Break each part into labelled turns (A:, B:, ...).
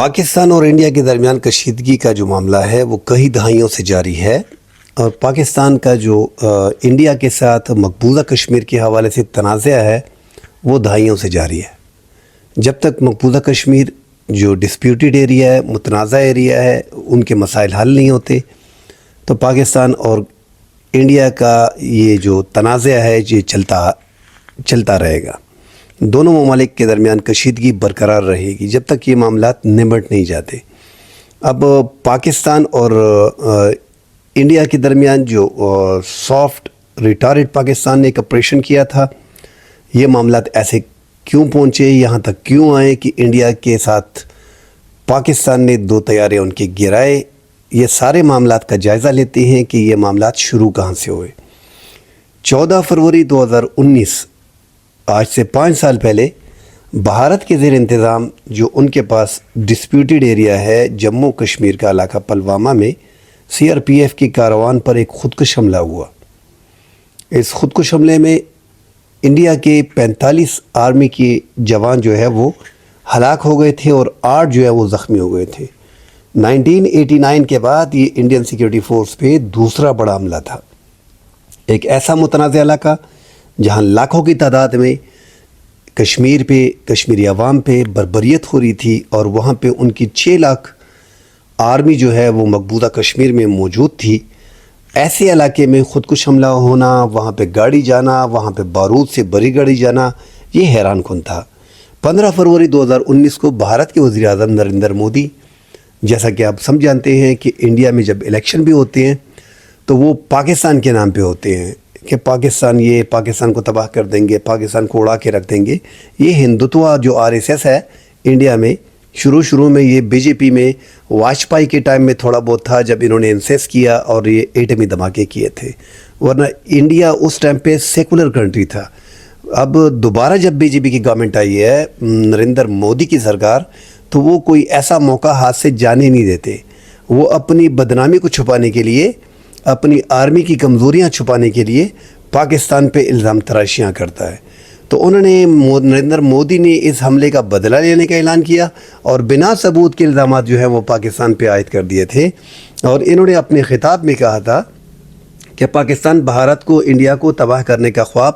A: پاکستان اور انڈیا کے درمیان کشیدگی کا جو معاملہ ہے وہ کئی دہائیوں سے جاری ہے، اور پاکستان کا جو انڈیا کے ساتھ مقبوضہ کشمیر کے حوالے سے تنازع ہے وہ دہائیوں سے جاری ہے۔ جب تک مقبوضہ کشمیر جو ڈسپیوٹیڈ ایریا ہے، متنازع ایریا ہے، ان کے مسائل حل نہیں ہوتے تو پاکستان اور انڈیا کا یہ جو تنازع ہے یہ چلتا رہے گا۔ دونوں ممالک کے درمیان کشیدگی برقرار رہے گی جب تک یہ معاملات نمٹ نہیں جاتے۔ اب پاکستان اور انڈیا کے درمیان جو سافٹ ریٹارڈ پاکستان نے ایک آپریشن کیا تھا، یہ معاملات ایسے کیوں پہنچے، یہاں تک کیوں آئے کہ انڈیا کے ساتھ پاکستان نے 2 طیارے ان کے گرائے، یہ سارے معاملات کا جائزہ لیتے ہیں کہ یہ معاملات شروع کہاں سے ہوئے۔ 14 فروری 2019، آج سے 5 سال پہلے، بھارت کے زیر انتظام جو ان کے پاس ڈسپیوٹیڈ ایریا ہے جموں کشمیر کا علاقہ پلوامہ میں، CRPF کی کاروان پر ایک خودکش حملہ ہوا۔ اس خودکش حملے میں انڈیا کے 45 آرمی کے جوان جو ہے وہ ہلاک ہو گئے تھے اور 8 جو ہے وہ زخمی ہو گئے تھے۔ 1989 کے بعد یہ انڈین سیکیورٹی فورس پہ دوسرا بڑا حملہ تھا۔ ایک ایسا متنازع علاقہ جہاں لاکھوں کی تعداد میں کشمیر پہ، کشمیری عوام پہ بربریت ہو رہی تھی، اور وہاں پہ ان کی 6 لاکھ آرمی جو ہے وہ مقبوضہ کشمیر میں موجود تھی۔ ایسے علاقے میں خودکش حملہ ہونا، وہاں پہ گاڑی جانا، وہاں پہ بارود سے بری گاڑی جانا، یہ حیران کن تھا۔ 15 فروری 2019 کو بھارت کے وزیر اعظم نریندر مودی، جیسا کہ آپ سب جانتے ہیں کہ انڈیا میں جب الیکشن بھی ہوتے ہیں تو وہ پاکستان کے نام پہ ہوتے ہیں کہ پاکستان کو تباہ کر دیں گے، پاکستان کو اڑا کے رکھ دیں گے۔ یہ ہندوتوا جو RSS ہے انڈیا میں، شروع میں یہ BJP میں واجپئی کے ٹائم میں تھوڑا بہت تھا جب انہوں نے انسیس کیا اور یہ ایٹمی دھماکے کیے تھے، ورنہ انڈیا اس ٹائم پہ سیکولر کنٹری تھا۔ اب دوبارہ جب BJP کی گورنمنٹ آئی ہے، نریندر مودی کی سرکار، تو وہ کوئی ایسا موقع ہاتھ سے جانے نہیں دیتے۔ وہ اپنی بدنامی کو چھپانے کے لیے، اپنی آرمی کی کمزوریاں چھپانے کے لیے پاکستان پہ الزام تراشیاں کرتا ہے۔ تو انہوں نے نریندر مودی نے اس حملے کا بدلہ لینے کا اعلان کیا اور بنا ثبوت کے الزامات جو ہیں وہ پاکستان پہ عائد کر دیے تھے، اور انہوں نے اپنے خطاب میں کہا تھا کہ پاکستان بھارت کو، انڈیا کو تباہ کرنے کا خواب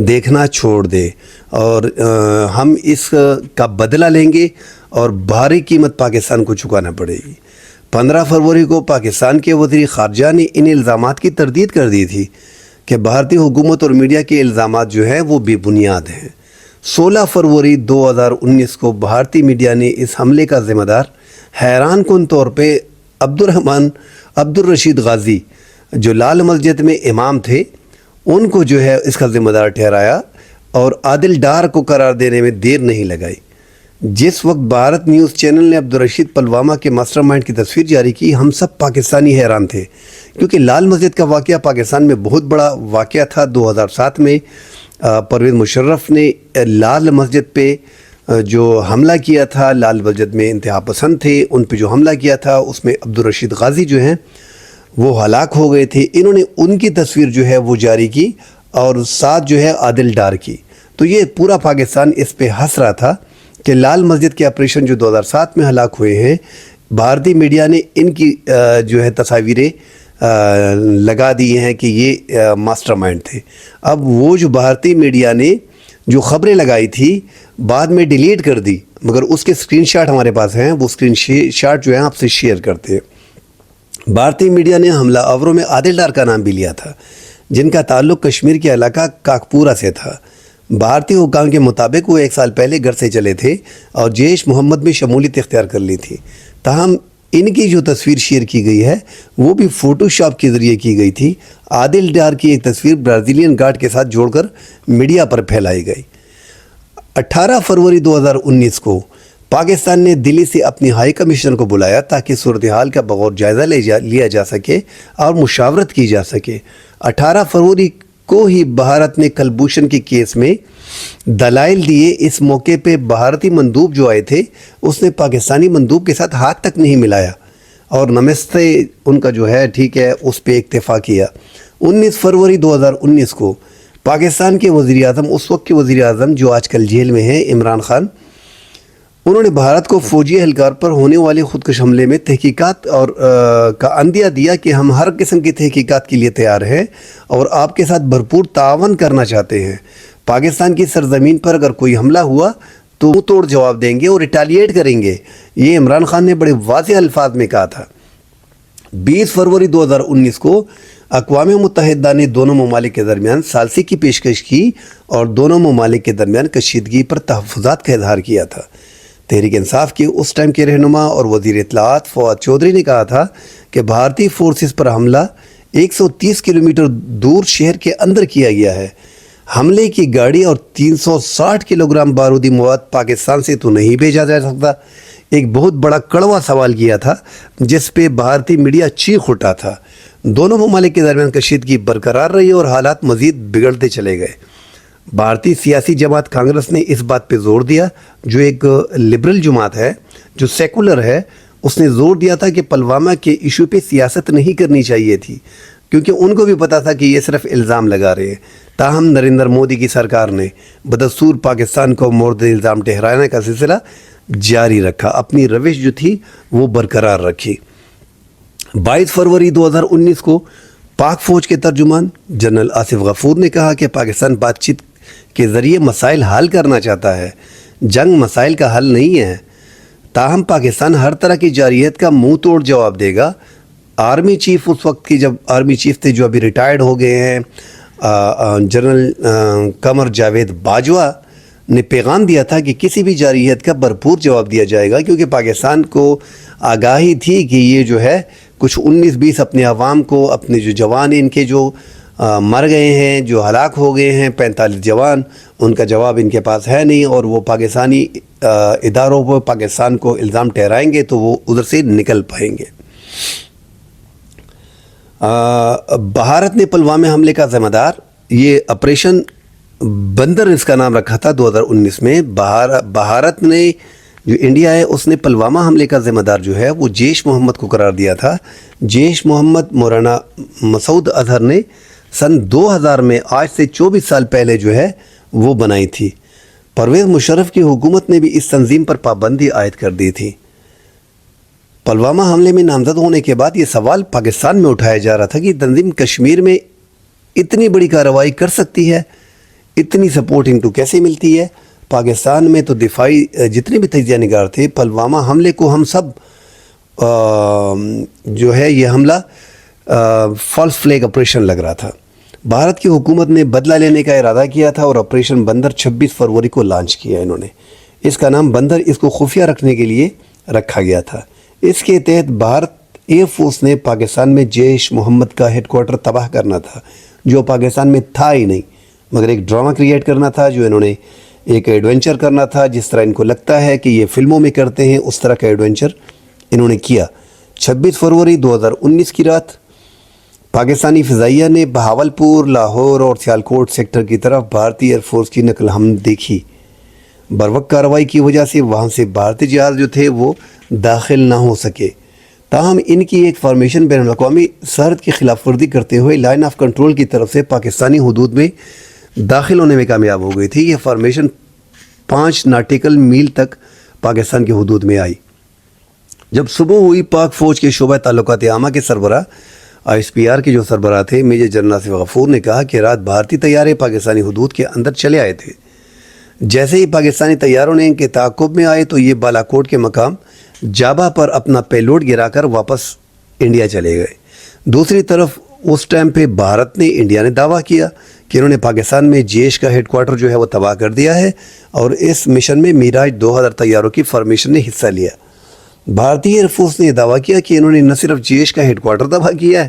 A: دیکھنا چھوڑ دے، اور ہم اس کا بدلہ لیں گے اور بھاری قیمت پاکستان کو چکانا پڑے گی۔ 15 فروری کو پاکستان کے وزیر خارجہ نے ان الزامات کی تردید کر دی تھی کہ بھارتی حکومت اور میڈیا کے الزامات جو ہیں وہ بے بنیاد ہیں۔ 16 فروری 2019 کو بھارتی میڈیا نے اس حملے کا ذمہ دار حیران کن طور پہ عبدالرشید غازی، جو لال مسجد میں امام تھے، ان کو جو ہے اس کا ذمہ دار ٹھہرایا، اور عادل ڈار کو قرار دینے میں دیر نہیں لگائی۔ جس وقت بھارت نیوز چینل نے عبدالرشید پلوامہ کے ماسٹر مائنڈ کی تصویر جاری کی، ہم سب پاکستانی حیران تھے، کیونکہ لال مسجد کا واقعہ پاکستان میں بہت بڑا واقعہ تھا۔ 2007 میں پرویز مشرف نے لال مسجد پہ جو حملہ کیا تھا، لال مسجد میں انتہا پسند تھے، ان پہ جو حملہ کیا تھا اس میں عبدالرشید غازی جو ہیں وہ ہلاک ہو گئے تھے۔ انہوں نے ان کی تصویر جو ہے وہ جاری کی، اور ساتھ جو ہے عادل ڈار کی۔ تو یہ پورا پاکستان اس پہ ہنس رہا تھا کہ لال مسجد کے آپریشن جو 2007 میں ہلاک ہوئے ہیں، بھارتی میڈیا نے ان کی جو ہے تصاویریں لگا دی ہیں کہ یہ ماسٹر مائنڈ تھے۔ اب وہ جو بھارتی میڈیا نے جو خبریں لگائی تھی بعد میں ڈیلیٹ کر دی، مگر اس کے سکرین شاٹ ہمارے پاس ہیں، وہ سکرین شاٹ جو ہیں آپ سے شیئر کرتے ہیں۔ بھارتی میڈیا نے حملہ آوروں میں عادل ڈار کا نام بھی لیا تھا، جن کا تعلق کشمیر کے علاقہ کاکپورہ سے تھا۔ بھارتی حکام کے مطابق وہ 1 سال پہلے گھر سے چلے تھے اور جیش محمد میں شمولیت اختیار کر لی تھی۔ تاہم ان کی جو تصویر شیئر کی گئی ہے وہ بھی فوٹو شاپ کے ذریعے کی گئی تھی۔ عادل ڈار کی ایک تصویر برازیلین گارڈ کے ساتھ جوڑ کر میڈیا پر پھیلائی گئی۔ 18 فروری 2019 کو پاکستان نے دلی سے اپنی ہائی کمشنر کو بلایا تاکہ صورتحال کا بغور جائزہ لیا جا سکے اور مشاورت کی جا سکے۔ 18 فروری کو ہی بھارت نے کلبھوشن کے کیس میں دلائل دیے۔ اس موقع پہ بھارتی مندوب جو آئے تھے اس نے پاکستانی مندوب کے ساتھ ہاتھ تک نہیں ملایا، اور نمستے ان کا جو ہے ٹھیک ہے اس پہ اکتفا کیا۔ 19 فروری 2019 کو پاکستان کے وزیر اعظم، اس وقت کے وزیر اعظم جو آج کل جیل میں ہیں، عمران خان، انہوں نے بھارت کو فوجی اہلکار پر ہونے والے خودکش حملے میں تحقیقات اور کا عندیہ دیا کہ ہم ہر قسم کی تحقیقات کے لیے تیار ہیں اور آپ کے ساتھ بھرپور تعاون کرنا چاہتے ہیں. پاکستان کی سرزمین پر اگر کوئی حملہ ہوا تو وہ توڑ جواب دیں گے اور ریٹیلیٹ کریں گے. یہ عمران خان نے بڑے واضح الفاظ میں کہا تھا. 20 فروری 2019 کو اقوام متحدہ نے دونوں ممالک کے درمیان ثالثی کی پیشکش کی اور دونوں ممالک کے درمیان کشیدگی پر تحفظات کا اظہار کیا تھا. تحریک انصاف کے اس ٹائم کے رہنما اور وزیر اطلاعات فواد چودھری نے کہا تھا کہ بھارتی فورسز پر حملہ 130 کلومیٹر دور شہر کے اندر کیا گیا ہے. حملے کی گاڑی اور 360 کلو گرام بارودی مواد پاکستان سے تو نہیں بھیجا جا سکتا. ایک بہت بڑا کڑوا سوال کیا تھا جس پہ بھارتی میڈیا چیخ اٹھا تھا. دونوں ممالک کے درمیان کشیدگی برقرار رہی اور حالات مزید بگڑتے چلے گئے. بھارتی سیاسی جماعت کانگریس نے اس بات پہ زور دیا، جو ایک لبرل جماعت ہے جو سیکولر ہے، اس نے زور دیا تھا کہ پلوامہ کے ایشو پہ سیاست نہیں کرنی چاہیے تھی، کیونکہ ان کو بھی پتا تھا کہ یہ صرف الزام لگا رہے ہیں. تاہم نریندر مودی کی سرکار نے بدستور پاکستان کو مورد الزام ٹھہرانے کا سلسلہ جاری رکھا، اپنی روش جو تھی وہ برقرار رکھی. 22 فروری 2019 کو پاک فوج کے ترجمان جنرل آصف غفور نے کہا کہ پاکستان بات چیت کے ذریعے مسائل حل کرنا چاہتا ہے، جنگ مسائل کا حل نہیں ہے. تاہم پاکستان ہر طرح کی جارحیت کا منہ توڑ جواب دے گا. آرمی چیف اس وقت کی جب آرمی چیف تھے جو ابھی ریٹائرڈ ہو گئے ہیں، جنرل قمر جاوید باجوہ نے پیغام دیا تھا کہ کسی بھی جارحیت کا بھرپور جواب دیا جائے گا، کیونکہ پاکستان کو آگاہی تھی کہ یہ جو ہے کچھ 19-20 اپنے عوام کو، اپنے جو جوان ان کے جو مر گئے ہیں، جو ہلاک ہو گئے ہیں، 45 جوان، ان کا جواب ان کے پاس ہے نہیں، اور وہ پاکستانی اداروں پر پاکستان کو الزام ٹھہرائیں گے تو وہ ادھر سے نکل پائیں گے. بھارت نے پلوامہ حملے کا ذمہ دار، یہ آپریشن بندر اس کا نام رکھا تھا 2019 میں. بھارت نے جو انڈیا ہے اس نے پلوامہ حملے کا ذمہ دار جو ہے وہ جیش محمد کو قرار دیا تھا. جیش محمد مولانا مسعود اظہر نے سن 2000 میں، آج سے 24 سال پہلے جو ہے وہ بنائی تھی. پرویز مشرف کی حکومت نے بھی اس تنظیم پر پابندی عائد کر دی تھی. پلوامہ حملے میں نامزد ہونے کے بعد یہ سوال پاکستان میں اٹھایا جا رہا تھا کہ تنظیم کشمیر میں اتنی بڑی کارروائی کر سکتی ہے، اتنی سپورٹنگ تو کیسے ملتی ہے. پاکستان میں تو دفاعی جتنے بھی تجزیہ نگار تھے، پلوامہ حملے کو ہم سب جو ہے یہ حملہ فالس فلیگ آپریشن لگ رہا تھا. بھارت کی حکومت نے بدلہ لینے کا ارادہ کیا تھا اور آپریشن بندر 26 فروری کو لانچ کیا. انہوں نے اس کا نام بندر اس کو خفیہ رکھنے کے لیے رکھا گیا تھا. اس کے تحت بھارت ایئر فورس نے پاکستان میں جیش محمد کا ہیڈ کوارٹر تباہ کرنا تھا، جو پاکستان میں تھا ہی نہیں، مگر ایک ڈرامہ کریٹ کرنا تھا، جو انہوں نے ایک ایڈونچر کرنا تھا جس طرح ان کو لگتا ہے کہ یہ فلموں میں کرتے ہیں، اس طرح کا ایڈونچر انہوں نے کیا. 26 فروری 2019 کی رات پاکستانی فضائیہ نے بہاولپور، لاہور اور سیالکوٹ سیکٹر کی طرف بھارتی ایئر فورس کی نقل حمل دیکھی. بروقت کارروائی کی وجہ سے وہاں سے بھارتی جہاز جو تھے وہ داخل نہ ہو سکے. تاہم ان کی ایک فارمیشن بین الاقوامی سرحد کی خلاف ورزی کرتے ہوئے لائن آف کنٹرول کی طرف سے پاکستانی حدود میں داخل ہونے میں کامیاب ہو گئی تھی. یہ فارمیشن 5 ناٹیکل میل تک پاکستان کی حدود میں آئی. جب صبح ہوئی، پاک فوج کے شعبہ تعلقات عامہ کے سربراہ ISPR کے جو سربراہ تھے میجر جنرل آصف غفور نے کہا کہ رات بھارتی طیارے پاکستانی حدود کے اندر چلے آئے تھے. جیسے ہی پاکستانی طیاروں نے ان کے تعاقب میں آئے تو یہ بالاکوٹ کے مقام جابا پر اپنا پیلوڈ گرا کر واپس انڈیا چلے گئے. دوسری طرف اس ٹائم پہ بھارت نے، انڈیا نے دعویٰ کیا کہ انہوں نے پاکستان میں جیش کا ہیڈ کوارٹر جو ہے وہ تباہ کر دیا ہے اور اس مشن میں میراج 2000 طیاروں کی فارمیشن نے حصہ لیا. بھارتی ایئر فورس نے یہ دعویٰ کیا کہ انہوں نے نہ صرف جیش کا ہیڈ کوارٹر تباہ کیا ہے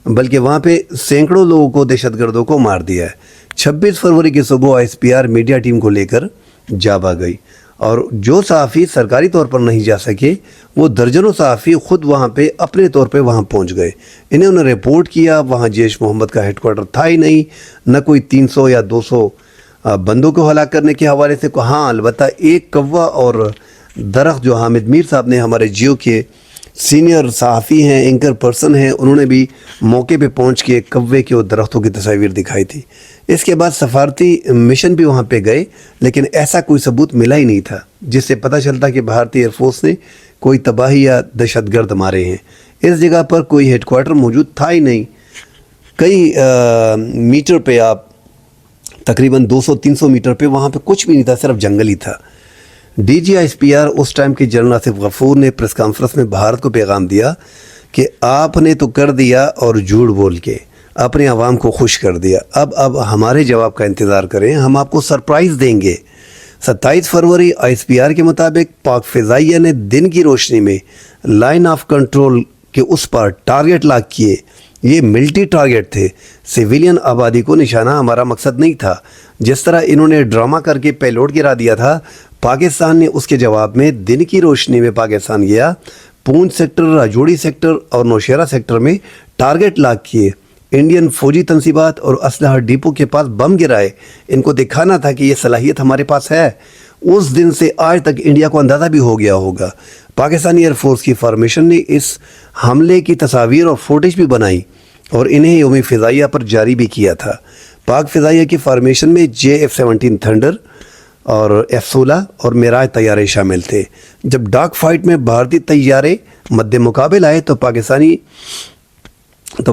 A: بلکہ وہاں پہ سینکڑوں لوگوں کو، دہشت گردوں کو مار دیا ہے. 26 فروری کی صبح ISPR میڈیا ٹیم کو لے کر جابا گئی اور جو صحافی سرکاری طور پر نہیں جا سکے وہ درجنوں صحافی خود وہاں پہ اپنے طور پہ وہاں پہنچ گئے. انہوں نے رپورٹ کیا وہاں جیش محمد کا ہیڈ کوارٹر تھا ہی نہیں، نہ کوئی 300 یا 200 بندوں کو ہلاک کرنے کے حوالے سے. ہاں البتہ ایک کوا اور درخت جو حامد میر صاحب نے، ہمارے جیو کے سینئر صحافی ہیں، اینکر پرسن ہیں، انہوں نے بھی موقع پہ پہنچ کے کوے کے اور درختوں کی تصاویر دکھائی تھی۔ اس کے بعد سفارتی مشن بھی وہاں پہ گئے، لیکن ایسا کوئی ثبوت ملا ہی نہیں تھا جس سے پتہ چلتا کہ بھارتی ایئر فورس نے کوئی تباہی یا دہشت گرد مارے ہیں۔ اس جگہ پر کوئی ہیڈ کوارٹر موجود تھا ہی نہیں۔ کئی میٹر پہ آپ تقریباً 200-300 میٹر پہ وہاں پہ کچھ بھی نہیں تھا، صرف جنگل ہی تھا۔ D G I S P R اس ٹائم کے جنرل آصف غفور نے پریس کانفرنس میں بھارت کو پیغام دیا کہ آپ نے تو کر دیا اور جھوٹ بول کے اپنے عوام کو خوش کر دیا، اب ہمارے جواب کا انتظار کریں، ہم آپ کو سرپرائز دیں گے۔ 27 فروری آئی ایس پی آر کے مطابق پاک فضائیہ نے دن کی روشنی میں لائن آف کنٹرول کے اس پر ٹارگٹ لاک کیے۔ یہ ملٹری ٹارگٹ تھے، سویلین آبادی کو نشانہ ہمارا مقصد نہیں تھا۔ جس طرح انہوں نے ڈرامہ کر کے پیلوٹ گرا دیا تھا، پاکستان نے اس کے جواب میں دن کی روشنی میں پاکستان گیا، پونچھ سیکٹر، راجوڑی سیکٹر اور نوشیرہ سیکٹر میں ٹارگٹ لاک کیے، انڈین فوجی تنصیبات اور اسلحہ ڈپو کے پاس بم گرائے۔ ان کو دکھانا تھا کہ یہ صلاحیت ہمارے پاس ہے۔ اس دن سے آج تک انڈیا کو اندازہ بھی ہو گیا ہوگا۔ پاکستانی ایئر فورس کی فارمیشن نے اس حملے کی تصاویر اور فوٹیج بھی بنائی اور انہیں یوم فضائیہ پر جاری بھی کیا تھا۔ پاک فضائیہ کی فارمیشن میں JF-17 تھنڈر اور F-16 اور میراج طیارے شامل تھے۔ جب ڈاک فائٹ میں بھارتی طیارے مد مقابل آئے تو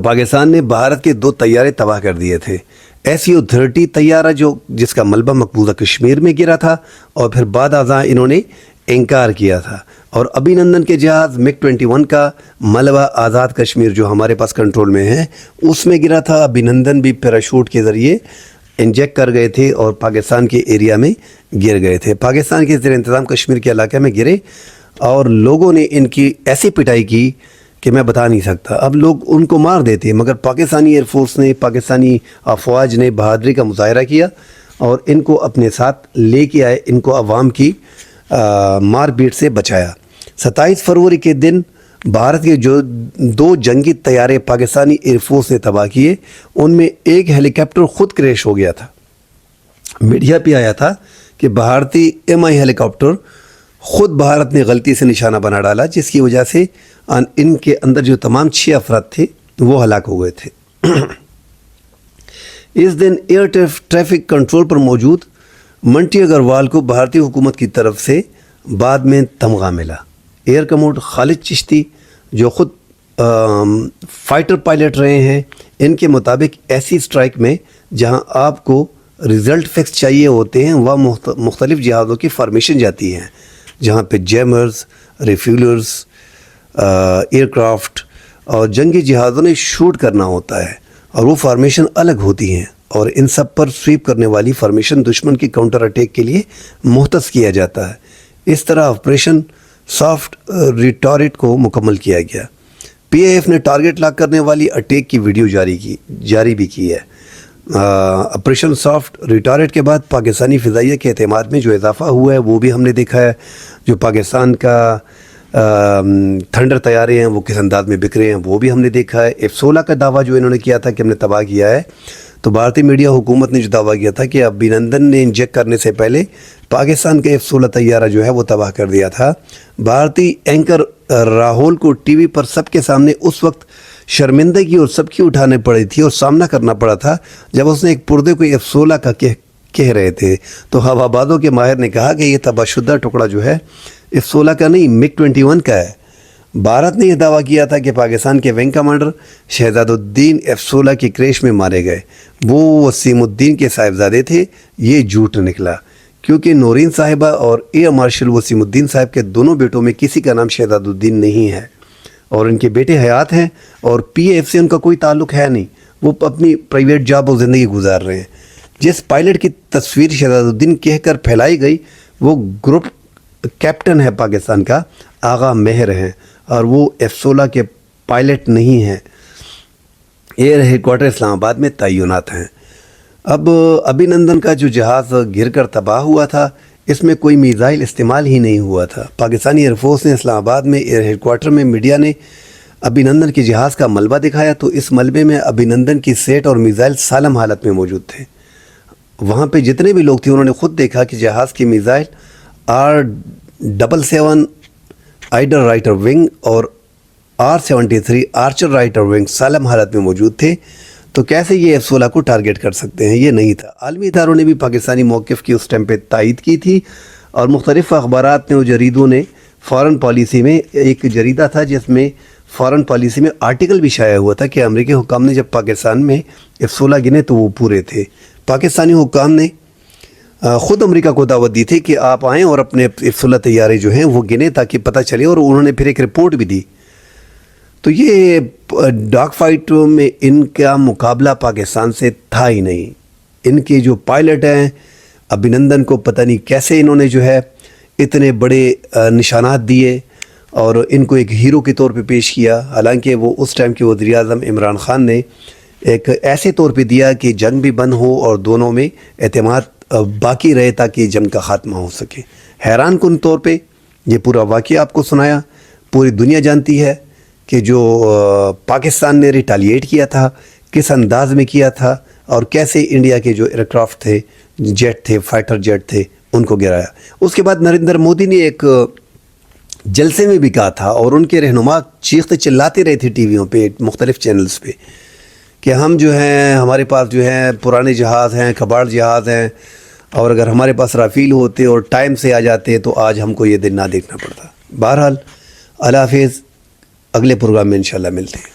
A: پاکستان نے بھارت کے 2 طیارے تباہ کر دیے تھے۔ SU-30 طیارہ جس کا ملبہ مقبوضہ کشمیر میں گرا تھا، اور پھر بعد ازاں انہوں نے انکار کیا تھا، اور ابھی نندن کے جہاز MiG-21 کا ملبہ آزاد کشمیر جو ہمارے پاس کنٹرول میں ہے اس میں گرا تھا۔ ابھی نندن بھی پیراشوٹ کے ذریعے انجیکٹ کر گئے تھے اور پاکستان کے ایریا میں گر گئے تھے۔ پاکستان کے زیر انتظام کشمیر کے علاقے میں گرے اور لوگوں نے ان کی ایسی پٹائی کی کہ میں بتا نہیں سکتا۔ اب لوگ ان کو مار دیتے، مگر پاکستانی ایئر فورس نے، پاکستانی افواج نے بہادری کا مظاہرہ کیا اور ان کو اپنے ساتھ لے کے آئے، ان کو عوام کی مار پیٹ سے بچایا۔ 27 فروری کے دن بھارت کے جو 2 جنگی طیارے پاکستانی ایئر فورس نے تباہ کیے، ان میں ایک ہیلی کاپٹر خود کریش ہو گیا تھا۔ میڈیا پہ آیا تھا کہ بھارتی MI ہیلی کاپٹر خود بھارت نے غلطی سے نشانہ بنا ڈالا، جس کی وجہ سے ان کے اندر جو تمام 6 افراد تھے وہ ہلاک ہو گئے تھے۔ اس دن ایئر ٹریفک کنٹرول پر موجود منٹی اگروال کو بھارتی حکومت کی طرف سے بعد میں تمغہ ملا۔ ایئر کموڈ خالد چشتی جو خود فائٹر پائلٹ رہے ہیں، ان کے مطابق ایسی اسٹرائک میں جہاں آپ کو ریزلٹ فکس چاہیے ہوتے ہیں، وہ مختلف جہازوں کی فارمیشن جاتی ہیں، جہاں پہ جیمرز، ریفیولرز، ایئر کرافٹ اور جنگی جہازوں نے شوٹ کرنا ہوتا ہے، اور وہ فارمیشن الگ ہوتی ہیں، اور ان سب پر سویپ کرنے والی فارمیشن دشمن کی کاؤنٹر اٹیک کے لیے مختص کیا جاتا ہے۔ اس طرح آپریشن سافٹ ریٹارٹ کو مکمل کیا گیا۔ PIF نے ٹارگٹ لاک کرنے والی اٹیک کی ویڈیو جاری بھی کی ہے۔ آپریشن سافٹ ریٹارٹ کے بعد پاکستانی فضائیہ کے اعتماد میں جو اضافہ ہوا ہے وہ بھی ہم نے دیکھا ہے۔ جو پاکستان کا تھنڈر طیارے ہیں وہ کس انداز میں بکھرے ہیں وہ بھی ہم نے دیکھا ہے۔ F-16 کا دعویٰ جو انہوں نے کیا تھا کہ ہم نے تباہ کیا ہے، تو بھارتی میڈیا حکومت نے جو دعویٰ کیا تھا کہ ابھینندن نے انجیکٹ کرنے سے پہلے پاکستان کا F-16 طیارہ جو ہے وہ تباہ کر دیا تھا۔ بھارتی اینکر راہول کو ٹی وی پر سب کے سامنے اس وقت شرمندگی اور سب کی اٹھانے پڑی تھی اور سامنا کرنا پڑا تھا جب اس نے ایک پردے کو F-16 کا کہہ رہے تھے، تو ہوا بازوں کے ماہر نے کہا کہ یہ تباہ شدہ ٹکڑا جو ہے F-16 کا نہیں MiG-21 کا ہے۔ بھارت نے یہ دعویٰ کیا تھا کہ پاکستان کے ونگ کمانڈر شہزاد الدین F-16 کی کریش میں مارے گئے، وہ وسیم الدین کے صاحبزادے تھے۔ یہ جھوٹ نکلا، کیونکہ نورین صاحبہ اور ایئر مارشل وسیم الدین صاحب کے دونوں بیٹوں میں کسی کا نام شہزاد الدین نہیں ہے، اور ان کے بیٹے حیات ہیں، اور PIF سے ان کا کوئی تعلق ہے نہیں، وہ اپنی پرائیویٹ جاب اور زندگی گزار رہے ہیں۔ جس پائلٹ کی تصویر شہزاد الدین کہہ کر پھیلائی گئی وہ گروپ کیپٹن ہے پاکستان کا، آغا مہر ہیں، اور وہ F-16 کے پائلٹ نہیں ہیں۔ ایئر ہیڈ کوارٹر اسلام آباد میں تعینات ہیں۔ اب ابھینندن کا جو جہاز گر کر تباہ ہوا تھا، اس میں کوئی میزائل استعمال ہی نہیں ہوا تھا۔ پاکستانی ایئر فورس نے اسلام آباد میں ایئر ہیڈ کوارٹر میں میڈیا نے ابھینندن کے جہاز کا ملبہ دکھایا، تو اس ملبے میں ابھینندن کی سیٹ اور میزائل سالم حالت میں موجود تھے۔ وہاں پہ جتنے بھی لوگ تھے انہوں نے خود دیکھا کہ جہاز کی missile R-77 either writer wing اور R-73 آرچر رائٹر ونگ سالم حالت میں موجود تھے، تو کیسے یہ F-16 کو ٹارگٹ کر سکتے ہیں؟ یہ نہیں تھا۔ عالمی اداروں نے بھی پاکستانی موقف کی اس ٹائم پہ تائید کی تھی، اور مختلف اخبارات نے اور جریدوں نے فارن پالیسی میں، ایک جریدہ تھا جس میں فارن پالیسی میں آرٹیکل بھی شائع ہوا تھا کہ امریکی حکام نے جب پاکستان میں F-16 گنے تو وہ پورے تھے۔ پاکستانی حکام نے خود امریکہ کو دعوت دی تھی کہ آپ آئیں اور اپنے F-16 طیارے جو ہیں وہ گنے تاکہ پتہ چلے، اور انہوں نے پھر ایک رپورٹ بھی دی۔ تو یہ ڈاگ فائٹ میں ان کا مقابلہ پاکستان سے تھا ہی نہیں۔ ان کے جو پائلٹ ہیں ابھینندن کو پتہ نہیں کیسے انہوں نے جو ہے اتنے بڑے نشانات دیے اور ان کو ایک ہیرو کے طور پہ پیش کیا، حالانکہ وہ اس ٹائم کے وزیر اعظم عمران خان نے ایک ایسے طور پہ دیا کہ جنگ بھی بند ہو اور دونوں میں اعتماد باقی رہے تاکہ جنگ کا خاتمہ ہو سکے۔ حیران کن طور پہ یہ پورا واقعہ آپ کو سنایا، پوری دنیا جانتی ہے کہ جو پاکستان نے ریٹالیٹ کیا تھا کس انداز میں کیا تھا، اور کیسے انڈیا کے جو ایئرکرافٹ تھے، جیٹ تھے، فائٹر جیٹ تھے، ان کو گرایا۔ اس کے بعد نریندر مودی نے ایک جلسے میں بھی کہا تھا، اور ان کے رہنما چیختے چلاتے رہے تھے ٹی ویوں پہ، مختلف چینلز پہ، کہ ہم جو ہیں ہمارے پاس جو ہیں پرانے جہاز ہیں، کباڑ جہاز ہیں، اور اگر ہمارے پاس رافیل ہوتے اور ٹائم سے آ جاتے تو آج ہم کو یہ دن نہ دیکھنا پڑتا۔ بہرحال اللہ حافظ، اگلے پروگرام میں انشاءاللہ ملتے ہیں۔